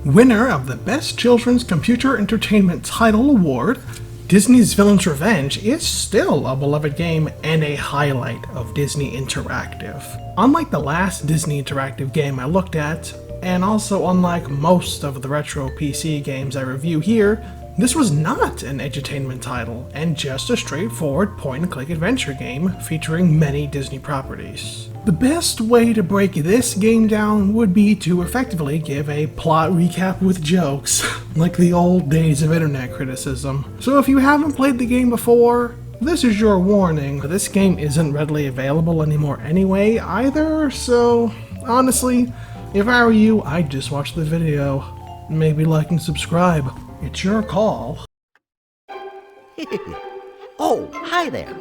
Winner of the Best Children's Computer Entertainment Title Award, Disney's Villain's Revenge is still a beloved game and a highlight of Disney Interactive. Unlike the last Disney Interactive game I looked at, and also unlike most of the retro PC games I review here, this was not an edutainment title, and just a straightforward point-and-click adventure game featuring many Disney properties. The best way to break this game down would be to effectively give a plot recap with jokes, like the old days of internet criticism. So if you haven't played the game before, this is your warning. This game isn't readily available anymore anyway either, so honestly, if I were you, I'd just watch the video. Maybe like and subscribe. It's your call. Oh, hi there.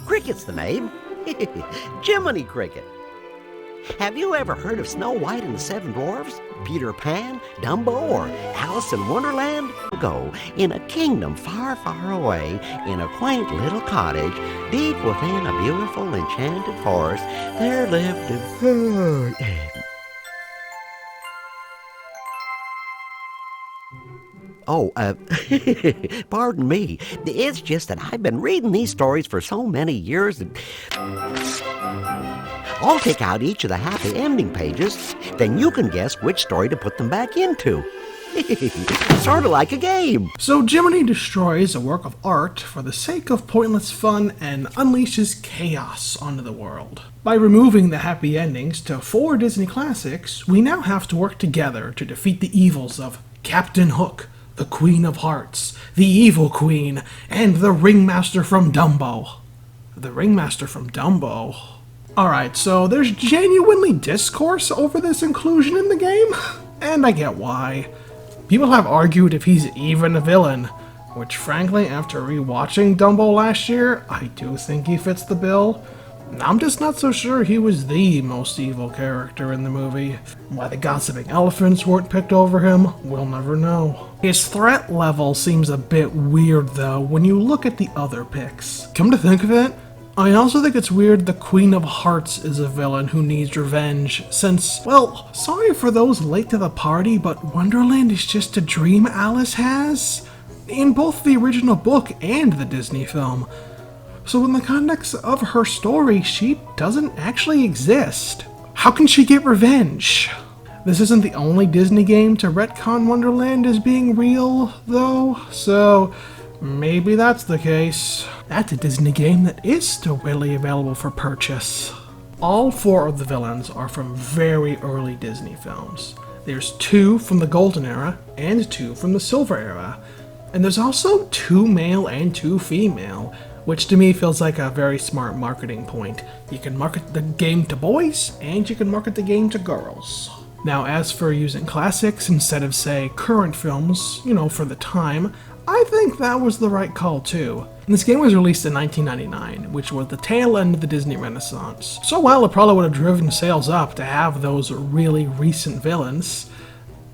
Cricket's the name. Jiminy Cricket. Have you ever heard of Snow White and the Seven Dwarfs, Peter Pan, Dumbo, or Alice in Wonderland? Go in a kingdom far, far away, in a quaint little cottage, deep within a beautiful enchanted forest, there lived a... Oh, pardon me. It's just that I've been reading these stories for so many years that... I'll take out each of the happy ending pages, then you can guess which story to put them back into. Sort of like a game. So Jiminy destroys a work of art for the sake of pointless fun and unleashes chaos onto the world. By removing the happy endings to 4 Disney classics, we now have to work together to defeat the evils of Captain Hook, the Queen of Hearts, the Evil Queen, and the Ringmaster from Dumbo. The Ringmaster from Dumbo? Alright, so there's genuinely discourse over this inclusion in the game, and I get why. People have argued if he's even a villain, which frankly, after rewatching Dumbo last year, I do think he fits the bill. I'm just not so sure he was the most evil character in the movie. Why the gossiping elephants weren't picked over him, we'll never know. His threat level seems a bit weird though when you look at the other picks. Come to think of it, I also think it's weird the Queen of Hearts is a villain who needs revenge, since, well, sorry for those late to the party, but Wonderland is just a dream Alice has, in both the original book and the Disney film. So in the context of her story, she doesn't actually exist. How can she get revenge? This isn't the only Disney game to retcon Wonderland as being real, though, so maybe that's the case. That's a Disney game that is still readily available for purchase. All 4 of the villains are from very early Disney films. There's 2 from the Golden Era and 2 from the Silver Era. And there's also 2 male and 2 female, which to me feels like a very smart marketing point. You can market the game to boys, and you can market the game to girls. Now, as for using classics instead of, say, current films, for the time, I think that was the right call too. This game was released in 1999, which was the tail end of the Disney Renaissance. So while it probably would have driven sales up to have those really recent villains,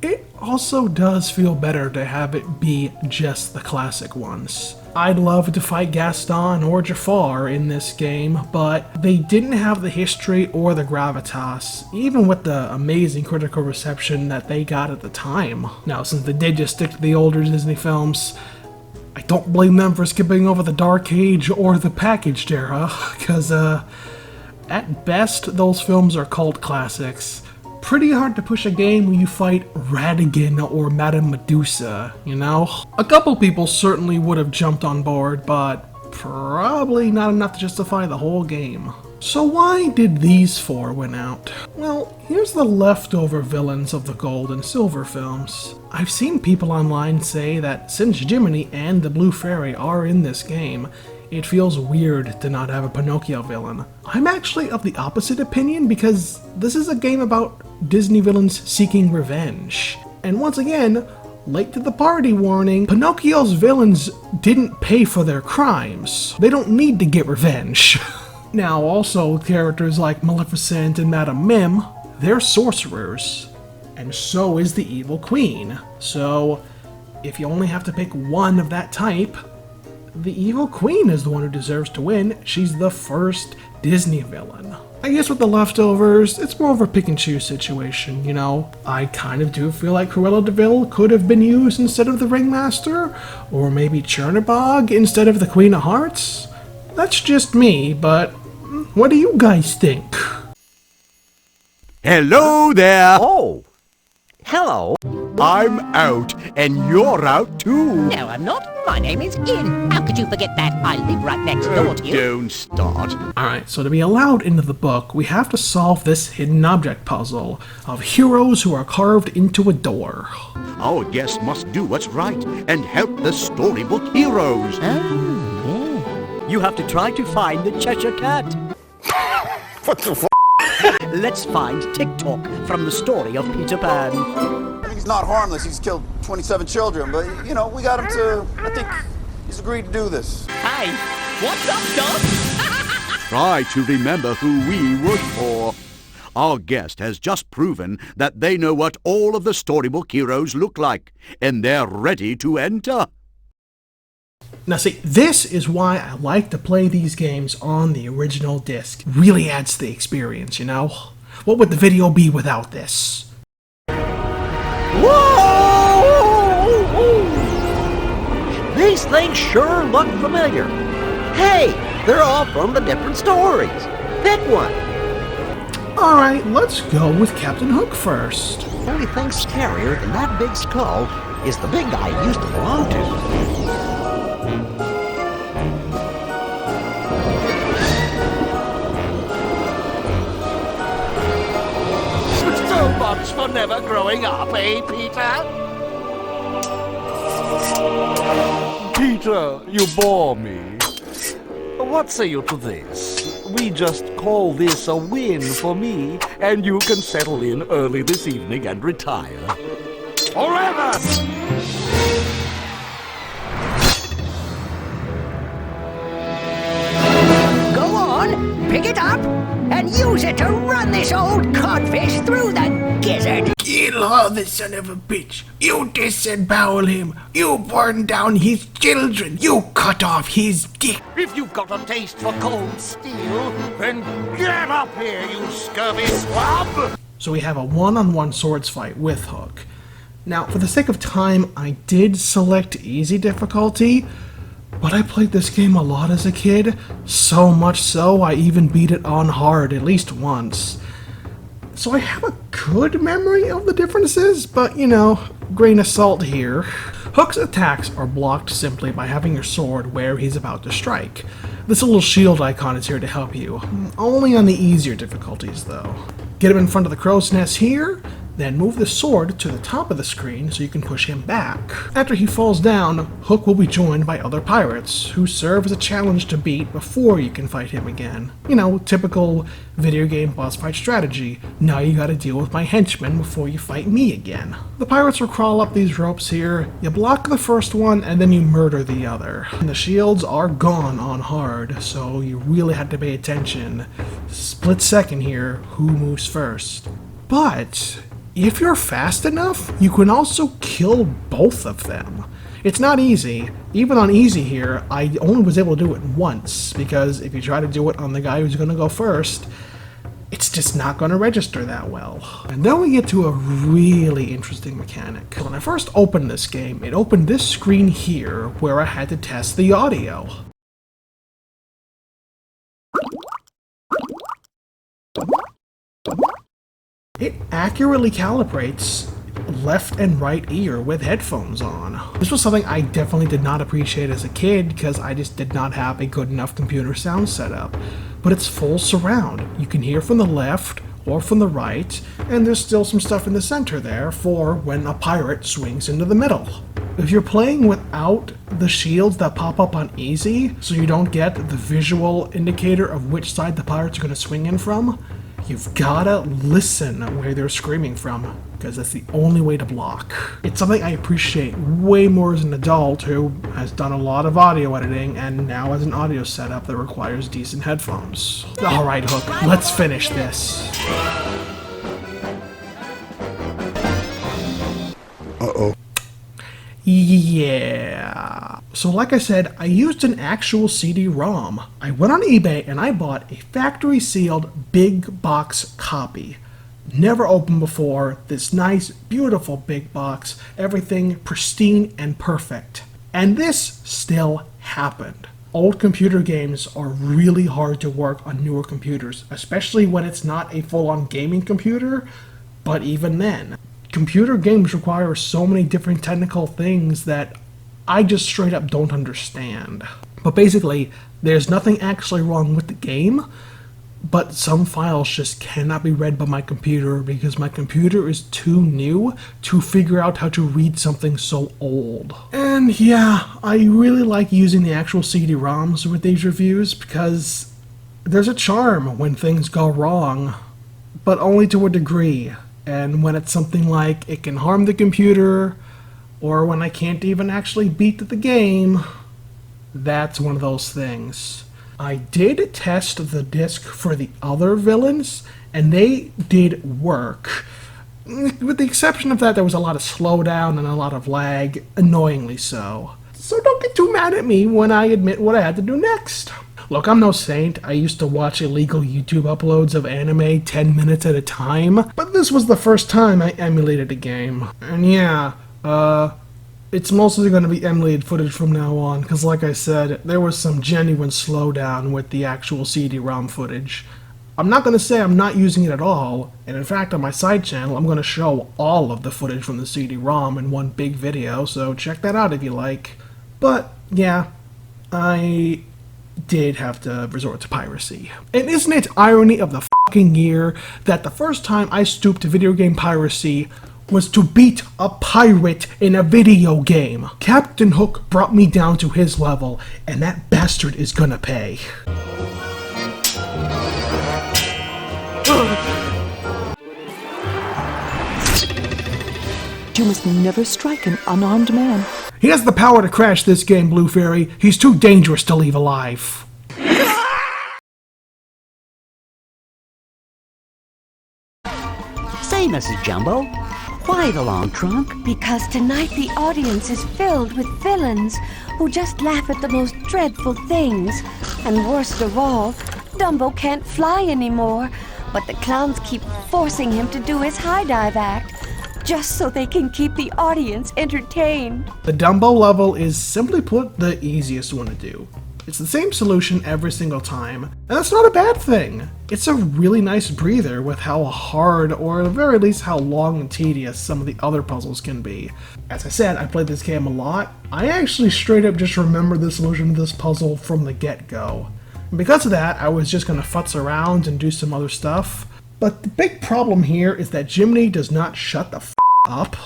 it also does feel better to have it be just the classic ones. I'd love to fight Gaston or Jafar in this game, but they didn't have the history or the gravitas, even with the amazing critical reception that they got at the time. Now, since they did just stick to the older Disney films, I don't blame them for skipping over the Dark Age or the packaged era, because at best, those films are cult classics. Pretty hard to push a game where you fight Ratigan or Madame Medusa, A couple people certainly would have jumped on board, but probably not enough to justify the whole game. So why did these 4 win out? Well, here's the leftover villains of the Gold and Silver films. I've seen people online say that since Jiminy and the Blue Fairy are in this game, it feels weird to not have a Pinocchio villain. I'm actually of the opposite opinion because this is a game about Disney villains seeking revenge. And once again, late to the party warning, Pinocchio's villains didn't pay for their crimes. They don't need to get revenge. Now also, characters like Maleficent and Madame Mim, they're sorcerers. And so is the Evil Queen. So, if you only have to pick one of that type, the evil queen is the one who deserves to win. She's the first Disney villain. I guess with the leftovers, it's more of a pick and choose situation, you know? I kind of do feel like Cruella de Vil could have been used instead of the Ringmaster, or maybe Chernabog instead of the Queen of Hearts. That's just me, but what do you guys think? Hello there! Oh, hello. I'm out, and you're out too. No, I'm not. My name is In. How could you forget that? I live right next door to you. Don't start. Alright, so to be allowed into the book, we have to solve this hidden object puzzle of heroes who are carved into a door. Our guest must do what's right and help the storybook heroes. You have to try to find the Cheshire Cat. What the f***? Let's find TikTok from the story of Peter Pan. He's not harmless. He's killed 27 children, but, you know, we got him to, I think he's agreed to do this. Hey, what's up, Doc? Try to remember who we work for. Our guest has just proven that they know what all of the storybook heroes look like, and they're ready to enter. Now see, this is why I like to play these games on the original disc. Really adds to the experience, you know? What would the video be without this? Whoa! These things sure look familiar. Hey, they're all from the different stories. Pick one. Alright, let's go with Captain Hook first. The only thing scarier than that big skull is the big guy he used to belong to. So much for never growing up, eh, Peter? Peter, you bore me. What say you to this? We just call this a win for me, and you can settle in early this evening and retire. Forever! Go on, pick it up, and use it to run this old codfish through the gizzard. Kill all the son of a bitch. You disembowel him. You burn down his children. You cut off his dick. If you've got a taste for cold steel, then get up here, you scurvy swab! So we have a one-on-one swords fight with Hook. Now, for the sake of time, I did select easy difficulty, but I played this game a lot as a kid, so much so I even beat it on hard at least once. So I have a good memory of the differences, but you know, grain of salt here. Hook's attacks are blocked simply by having your sword where he's about to strike. This little shield icon is here to help you, only on the easier difficulties though. Get him in front of the crow's nest here, then move the sword to the top of the screen so you can push him back. After he falls down, Hook will be joined by other pirates, who serve as a challenge to beat before you can fight him again. You know, typical video game boss fight strategy. Now you gotta deal with my henchmen before you fight me again. The pirates will crawl up these ropes here, you block the first one, and then you murder the other. And the shields are gone on hard, so you really have to pay attention. Split second here, who moves first. But if you're fast enough, you can also kill both of them. It's not easy. Even on easy here, I only was able to do it once, because if you try to do it on the guy who's going to go first, it's just not going to register that well. And then we get to a really interesting mechanic. When I first opened this game, it opened this screen here, where I had to test the audio. It accurately calibrates left and right ear with headphones on. This was something I definitely did not appreciate as a kid because I just did not have a good enough computer sound setup. But it's full surround. You can hear from the left or from the right, and there's still some stuff in the center there for when a pirate swings into the middle. If you're playing without the shields that pop up on easy, so you don't get the visual indicator of which side the pirates are going to swing in from, you've gotta listen where they're screaming from, because that's the only way to block. It's something I appreciate way more as an adult who has done a lot of audio editing and now has an audio setup that requires decent headphones. Alright, Hook, let's finish this. Uh-oh. Yeah. So like I said, I used an actual CD-ROM. I went on eBay and I bought a factory-sealed big box copy. Never opened before, this nice, beautiful big box, everything pristine and perfect. And this still happened. Old computer games are really hard to work on newer computers, especially when it's not a full-on gaming computer, but even then. Computer games require so many different technical things that I just straight up don't understand. But basically, there's nothing actually wrong with the game, but some files just cannot be read by my computer because my computer is too new to figure out how to read something so old. And yeah, I really like using the actual CD-ROMs with these reviews because there's a charm when things go wrong, but only to a degree. And when it's something like it can harm the computer, or when I can't even actually beat the game, that's one of those things. I did test the disc for the other villains, and they did work. With the exception of that, there was a lot of slowdown and a lot of lag, annoyingly so. So don't get too mad at me when I admit what I had to do next. Look, I'm no saint. I used to watch illegal YouTube uploads of anime 10 minutes at a time, but this was the first time I emulated a game. And yeah, it's mostly going to be emulated footage from now on, because like I said, there was some genuine slowdown with the actual CD-ROM footage. I'm not going to say I'm not using it at all, and in fact on my side channel I'm going to show all of the footage from the CD-ROM in one big video, so check that out if you like. But yeah, I did have to resort to piracy. And isn't it irony of the fucking year that the first time I stooped to video game piracy was to beat a pirate in a video game? Captain Hook brought me down to his level, and that bastard is gonna pay. You must never strike an unarmed man. He has the power to crash this game, Blue Fairy. He's too dangerous to leave alive. Say, Mrs. Jumbo, why the long trunk? Because tonight the audience is filled with villains who just laugh at the most dreadful things. And worst of all, Dumbo can't fly anymore, but the clowns keep forcing him to do his high dive act, just so they can keep the audience entertained. The Dumbo level is, simply put, the easiest one to do. It's the same solution every single time, and that's not a bad thing. It's a really nice breather with how hard, or at the very least how long and tedious, some of the other puzzles can be. As I said, I played this game a lot. I actually straight up just remember the solution to this puzzle from the get-go. And because of that, I was just gonna futz around and do some other stuff. But the big problem here is that Jiminy does not shut the f up.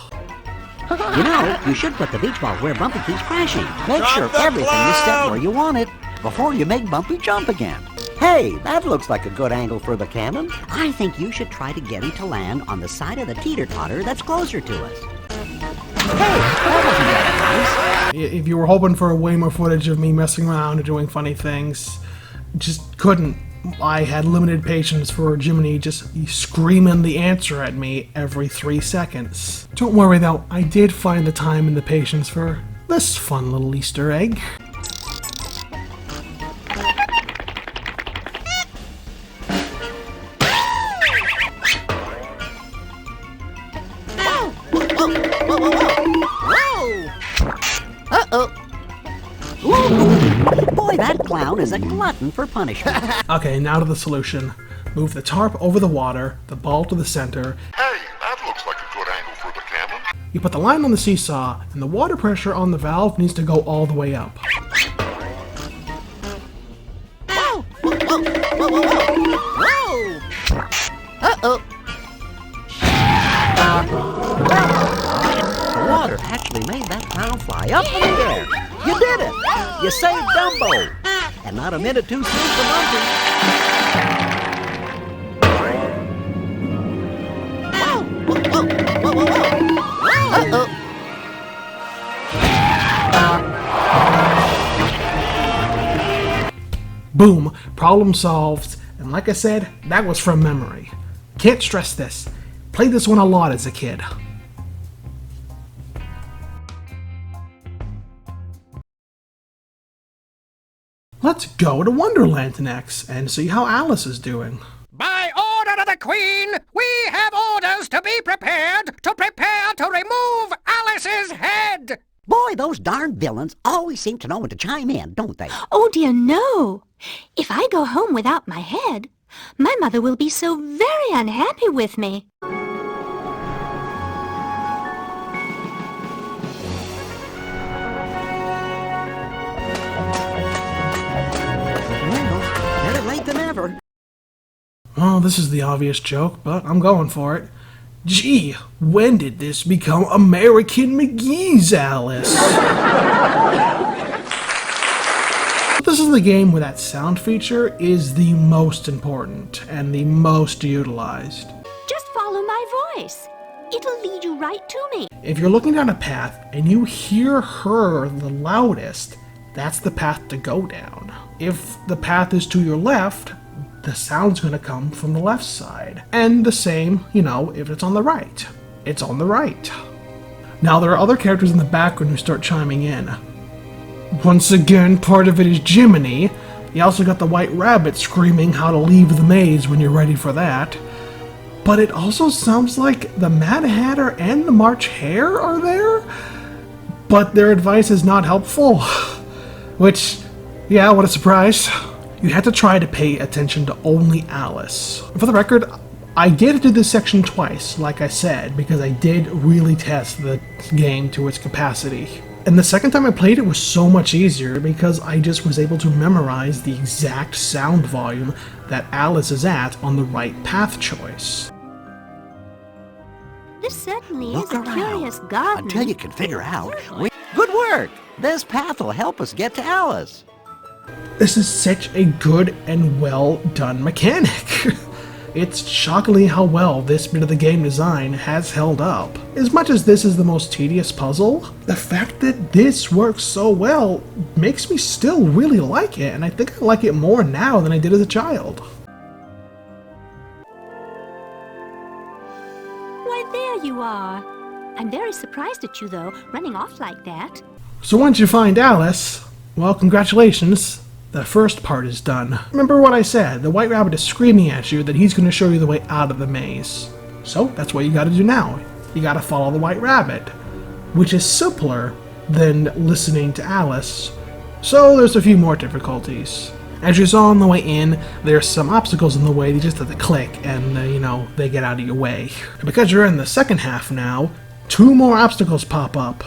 You know, you should put the beach ball where Bumpy keeps crashing. Make sure everything is set where you want it before you make Bumpy jump again. Hey, that looks like a good angle for the cannon. I think you should try to get him to land on the side of the teeter-totter that's closer to us. Hey, that wasn't that nice. If you were hoping for way more footage of me messing around and doing funny things, just couldn't. I had limited patience for Jiminy just screaming the answer at me every 3 seconds. Don't worry though, I did find the time and the patience for this fun little Easter egg. Uh-oh. Boy, that clown is a glutton for punishment. Okay, now to the solution. Move the tarp over the water, the ball to the center. Hey, that looks like a good angle for the cannon. You put the line on the seesaw, and the water pressure on the valve needs to go all the way up. Whoa! Whoa! Whoa! Whoa! Whoa! Whoa! Uh-oh. The water actually made that clown fly up in the air. You did it! You saved Dumbo! And not a minute too soon for Bumpy. Whoa! Whoa! Whoa! Whoa! Whoa! Uh-oh. Boom, problem solved, and like I said, that was from memory. Can't stress this. Played this one a lot as a kid. Let's go to Wonderland next and see how Alice is doing. By order of the Queen, we have orders to be prepared to remove Alice's head! Boy, those darn villains always seem to know when to chime in, don't they? Oh dear, no. If I go home without my head, my mother will be so very unhappy with me. Well, better late than ever. Oh, this is the obvious joke, but I'm going for it. Gee, when did this become American McGee's Alice? This is the game where that sound feature is the most important and the most utilized. Just follow my voice. It'll lead you right to me. If you're looking down a path and you hear her the loudest, that's the path to go down. If the path is to your left, the sound's going to come from the left side. And the same, if it's on the right. It's on the right. Now, there are other characters in the background who start chiming in. Once again, part of it is Jiminy. You also got the White Rabbit screaming how to leave the maze when you're ready for that. But it also sounds like the Mad Hatter and the March Hare are there? But their advice is not helpful. Which, yeah, what a surprise. You had to try to pay attention to only Alice. For the record, I did do this section twice, like I said, because I did really test the game to its capacity. And the second time I played it was so much easier because I just was able to memorize the exact sound volume that Alice is at on the right path choice. This certainly Look is a around curious garden. until you can figure out. Good work! This path will help us get to Alice. This is such a good and well done mechanic. It's shockingly how well this bit of the game design has held up. As much as this is the most tedious puzzle, the fact that this works so well makes me still really like it, and I think I like it more now than I did as a child. Why, there you are. I'm very surprised at you, though, running off like that. So once you find Alice, well, congratulations. The first part is done. Remember what I said, the White Rabbit is screaming at you that he's going to show you the way out of the maze. So that's what you gotta do now. You gotta follow the White Rabbit, which is simpler than listening to Alice. So there's a few more difficulties. As you saw on the way in, there's some obstacles in the way, you just have to click and, they get out of your way. And because you're in the second half now, 2 more obstacles pop up.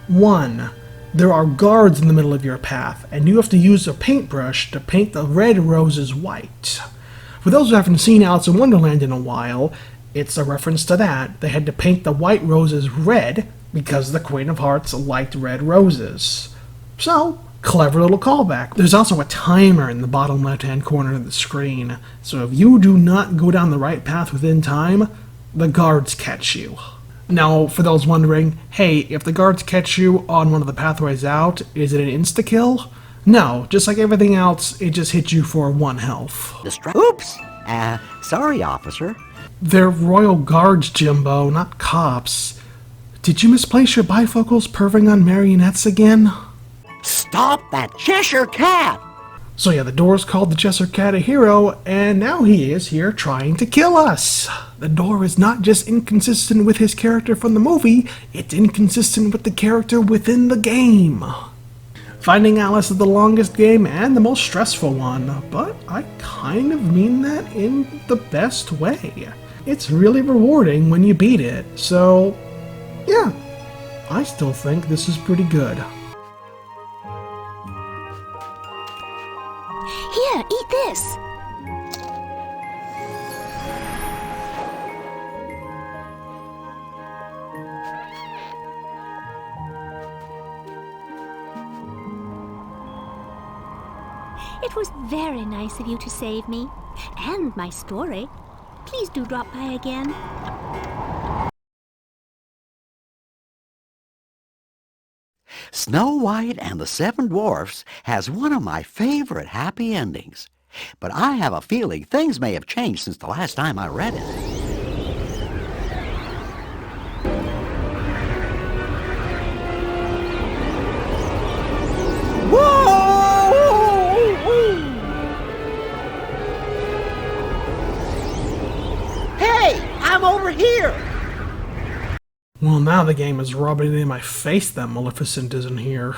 1. There are guards in the middle of your path, and you have to use a paintbrush to paint the red roses white. For those who haven't seen Alice in Wonderland in a while, it's a reference to that. They had to paint the white roses red because the Queen of Hearts liked red roses. So, clever little callback. There's also a timer in the bottom left-hand corner of the screen, so if you do not go down the right path within time, the guards catch you. Now, for those wondering, hey, if the guards catch you on one of the pathways out, is it an insta-kill? No, just like everything else, it just hits you for 1 health. Oops! Sorry, officer. They're royal guards, Jimbo, not cops. Did you misplace your bifocals perving on marionettes again? Stop that Cheshire Cat! So yeah, the door's called the Cheshire Cat a hero, and now he is here trying to kill us. The door is not just inconsistent with his character from the movie, it's inconsistent with the character within the game. Finding Alice is the longest game and the most stressful one, but I kind of mean that in the best way. It's really rewarding when you beat it, so yeah, I still think this is pretty good. Here, eat this. It was very nice of you to save me, and my story. Please do drop by again. Snow White and the 7 Dwarfs has one of my favorite happy endings. But I have a feeling things may have changed since the last time I read it. Whoa! here! Well, now the game is rubbing it in my face that Maleficent isn't here.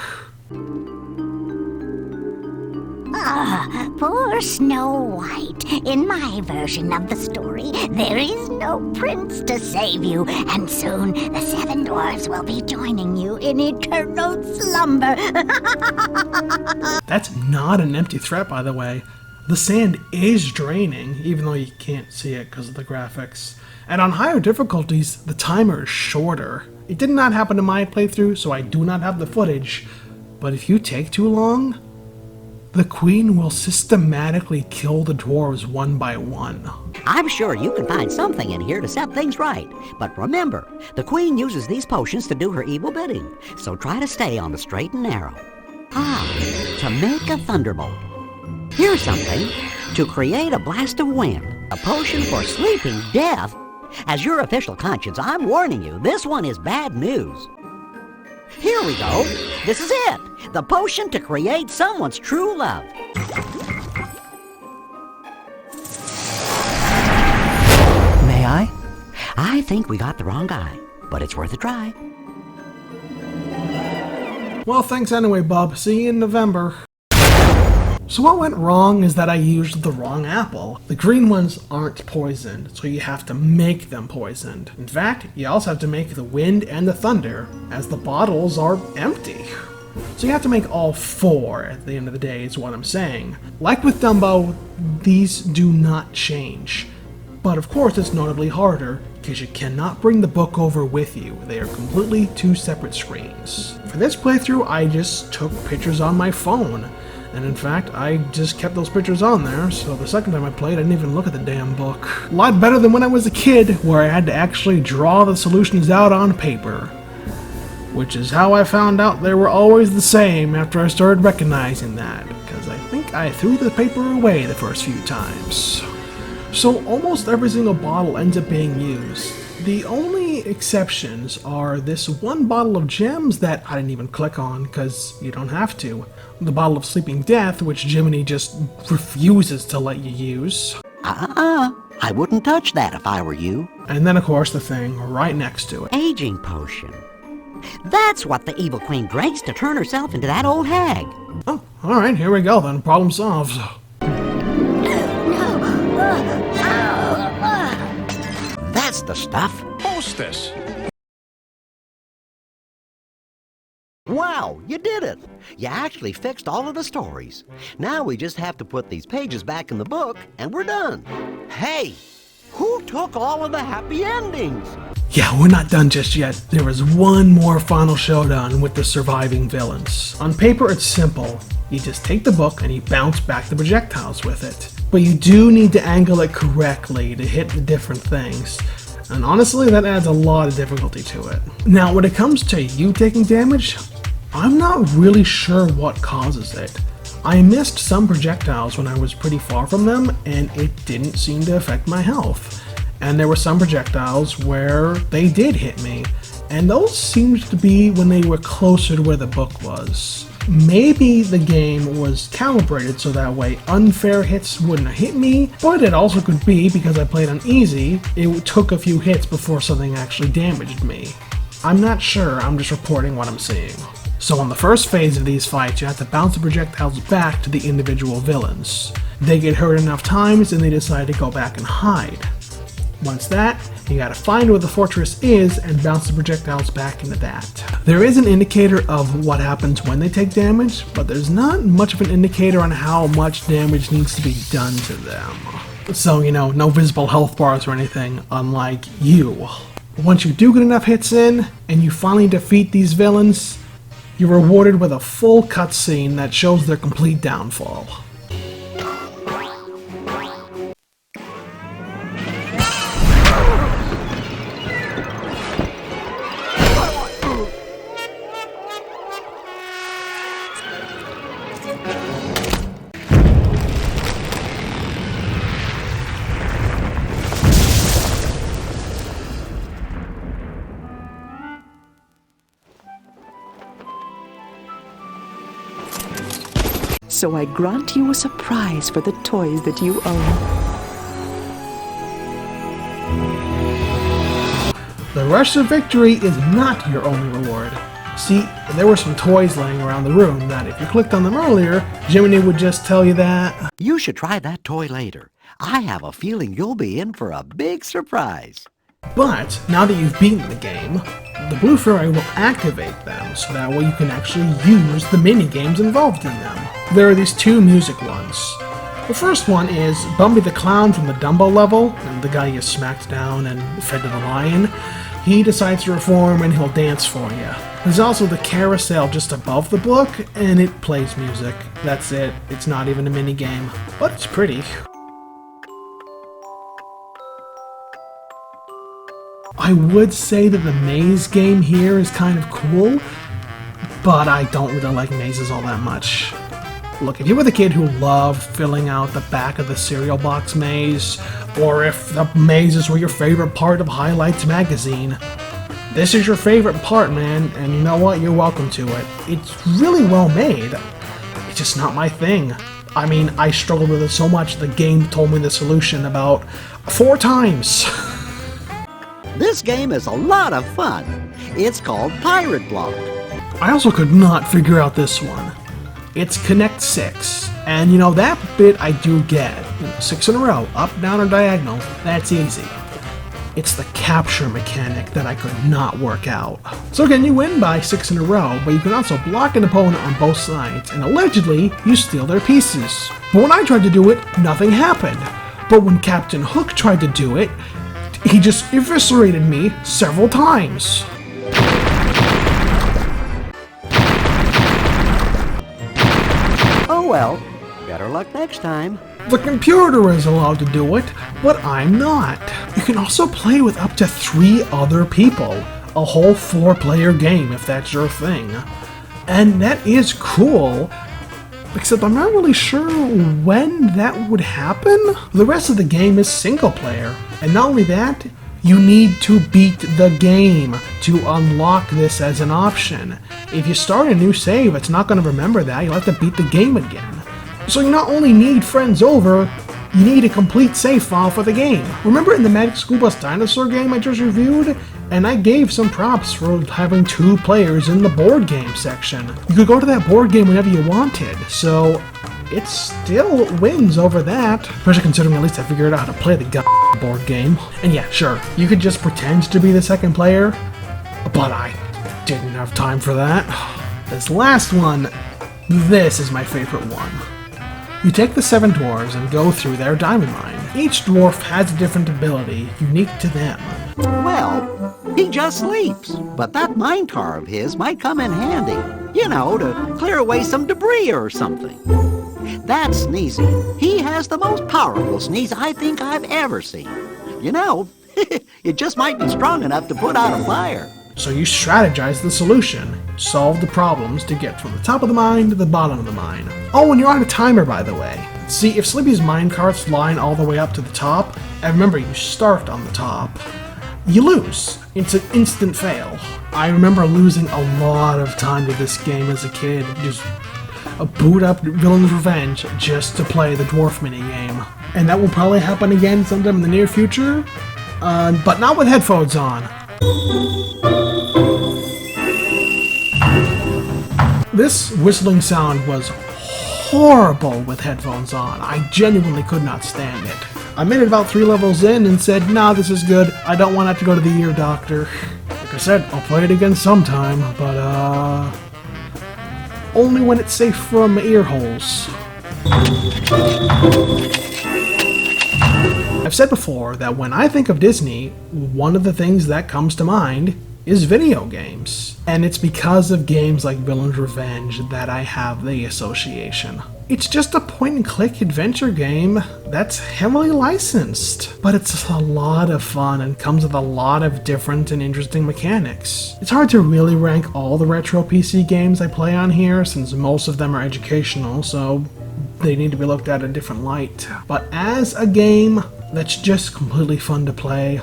Ah, poor Snow White. In my version of the story, there is no prince to save you, and soon the 7 dwarves will be joining you in eternal slumber. That's not an empty threat, by the way. The sand is draining, even though you can't see it because of the graphics. And on higher difficulties, the timer is shorter. It did not happen in my playthrough, so I do not have the footage. But if you take too long, the queen will systematically kill the dwarves one by one. I'm sure you can find something in here to set things right. But remember, the queen uses these potions to do her evil bidding. So try to stay on the straight and narrow. To make a thunderbolt. Here's something. To create a blast of wind. A potion for sleeping death. As your official conscience, I'm warning you, this one is bad news. Here we go. This is it. The potion to create someone's true love. May I? I think we got the wrong guy, but it's worth a try. Well, thanks anyway, bub. See you in November. So what went wrong is that I used the wrong apple. The green ones aren't poisoned, so you have to make them poisoned. In fact, you also have to make the wind and the thunder, as the bottles are empty. So you have to make all 4 at the end of the day, is what I'm saying. Like with Dumbo, these do not change. But of course it's notably harder, because you cannot bring the book over with you. They are completely 2 separate screens. For this playthrough, I just took pictures on my phone. And in fact, I just kept those pictures on there, so the second time I played, I didn't even look at the damn book. A lot better than when I was a kid, where I had to actually draw the solutions out on paper. Which is how I found out they were always the same after I started recognizing that, because I think I threw the paper away the first few times. So almost every single bottle ends up being used. The only exceptions are this one bottle of gems that I didn't even click on, because you don't have to. The bottle of Sleeping Death, which Jiminy just refuses to let you use. I wouldn't touch that if I were you. And then, of course, the thing right next to it. Aging potion. That's what the evil queen drinks to turn herself into that old hag. Oh, alright, here we go then. Problem solved. That's the stuff. Hostess. Wow, you did it! You actually fixed all of the stories. Now we just have to put these pages back in the book, and we're done. Hey, who took all of the happy endings? Yeah, we're not done just yet. There is one more final showdown with the surviving villains. On paper, it's simple. You just take the book and you bounce back the projectiles with it. But you do need to angle it correctly to hit the different things. And honestly, that adds a lot of difficulty to it. Now, when it comes to you taking damage, I'm not really sure what causes it. I missed some projectiles when I was pretty far from them, and it didn't seem to affect my health. And there were some projectiles where they did hit me, and those seemed to be when they were closer to where the book was. Maybe the game was calibrated so that way unfair hits wouldn't hit me, but it also could be because I played on easy, it took a few hits before something actually damaged me. I'm not sure, I'm just reporting what I'm seeing. So on the first phase of these fights, you have to bounce the projectiles back to the individual villains. They get hurt enough times and they decide to go back and hide. Once that, you gotta find where the fortress is and bounce the projectiles back into that. There is an indicator of what happens when they take damage, but there's not much of an indicator on how much damage needs to be done to them. So, no visible health bars or anything, unlike you. Once you do get enough hits in, and you finally defeat these villains, you're rewarded with a full cutscene that shows their complete downfall. So I grant you a surprise for the toys that you own. The rush of victory is not your only reward. See, there were some toys laying around the room that if you clicked on them earlier, Jiminy would just tell you that... You should try that toy later. I have a feeling you'll be in for a big surprise. But, now that you've beaten the game, the Blue Fairy will activate them, so that way you can actually use the mini-games involved in them. There are these two music ones. The first one is Bumby the Clown from the Dumbo level, and the guy gets smacked down and fed to the lion. He decides to reform and he'll dance for you. There's also the carousel just above the book, and it plays music. That's it. It's not even a mini-game, but it's pretty. I would say that the maze game here is kind of cool, but I don't really like mazes all that much. Look, if you were the kid who loved filling out the back of the cereal box maze, or if the mazes were your favorite part of Highlights magazine, this is your favorite part, man, and you know what? You're welcome to it. It's really well made. It's just not my thing. I mean, I struggled with it so much the game told me the solution about 4 times. This game is a lot of fun. It's called Pirate Block. I also could not figure out this one. It's Connect 6, and you know, that bit I do get. 6 in a row, up, down, or diagonal, that's easy. It's the capture mechanic that I could not work out. So again, you win by 6 in a row, but you can also block an opponent on both sides, and allegedly, you steal their pieces. But when I tried to do it, nothing happened. But when Captain Hook tried to do it, he just eviscerated me several times. Oh well, better luck next time. The computer is allowed to do it, but I'm not. You can also play with up to 3 other people. A whole 4-player game if that's your thing. And that is cool, except I'm not really sure when that would happen. The rest of the game is single player, and not only that, you need to beat the game to unlock this as an option. If you start a new save, it's not going to remember that. You'll have to beat the game again. So you not only need friends over, you need a complete save file for the game. Remember in the Magic School Bus Dinosaur game I just reviewed? And I gave some props for having 2 players in the board game section. You could go to that board game whenever you wanted, so it still wins over that. Especially considering at least I figured out how to play the board game. And yeah, sure, you could just pretend to be the second player, but I didn't have time for that. This last one, this is my favorite one. You take the 7 dwarves and go through their diamond mine. Each dwarf has a different ability unique to them. Well, he just sleeps, but that minecar of his might come in handy. You know, to clear away some debris or something. That Sneezy, he has the most powerful sneeze I think I've ever seen. You know, it just might be strong enough to put out a fire. So you strategize the solution, solve the problems to get from the top of the mine to the bottom of the mine. Oh, and you're on a timer, by the way. See, if Slippy's minecarts line all the way up to the top, and remember you start on the top, you lose. It's an instant fail. I remember losing a lot of time with this game as a kid, just boot up Villain's Revenge just to play the dwarf minigame. And that will probably happen again sometime in the near future, but not with headphones on. This whistling sound was horrible with headphones on. I genuinely could not stand it. I made it about 3 levels in and said, nah, this is good. I don't want to have to go to the ear doctor. Like I said, I'll play it again sometime, but only when it's safe from ear holes. I've said before that when I think of Disney, one of the things that comes to mind is video games. And it's because of games like Villain's Revenge that I have the association. It's just a point-and-click adventure game that's heavily licensed, but it's a lot of fun and comes with a lot of different and interesting mechanics. It's hard to really rank all the retro PC games I play on here since most of them are educational, so they need to be looked at in a different light. But as a game that's just completely fun to play,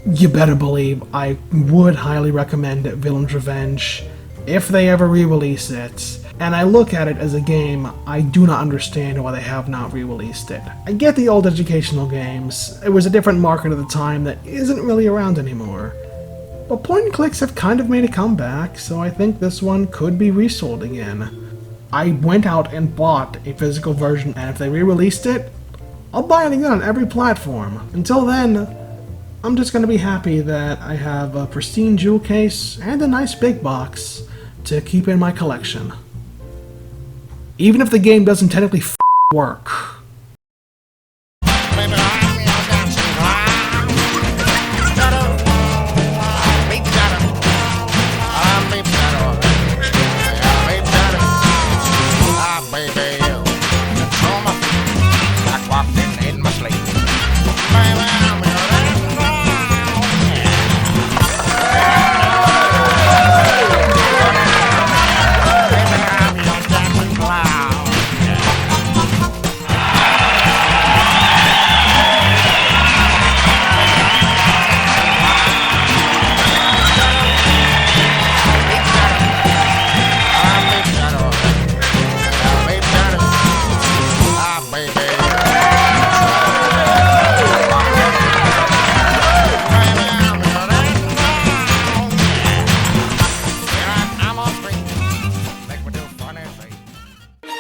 you better believe I would highly recommend Villain's Revenge. if they ever re-release it. And I look at it as a game, I do not understand why they have not re-released it. I get the old educational games. It was a different market at the time that isn't really around anymore. But point and clicks have kind of made a comeback, so I think this one could be resold again. I went out and bought a physical version, and if they re-released it, I'll buy it again on every platform. Until then, I'm just gonna be happy that I have a pristine jewel case and a nice big box to keep in my collection. Even if the game doesn't technically work.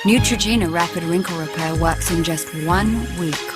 Neutrogena Rapid Wrinkle Repair works in just 1 week.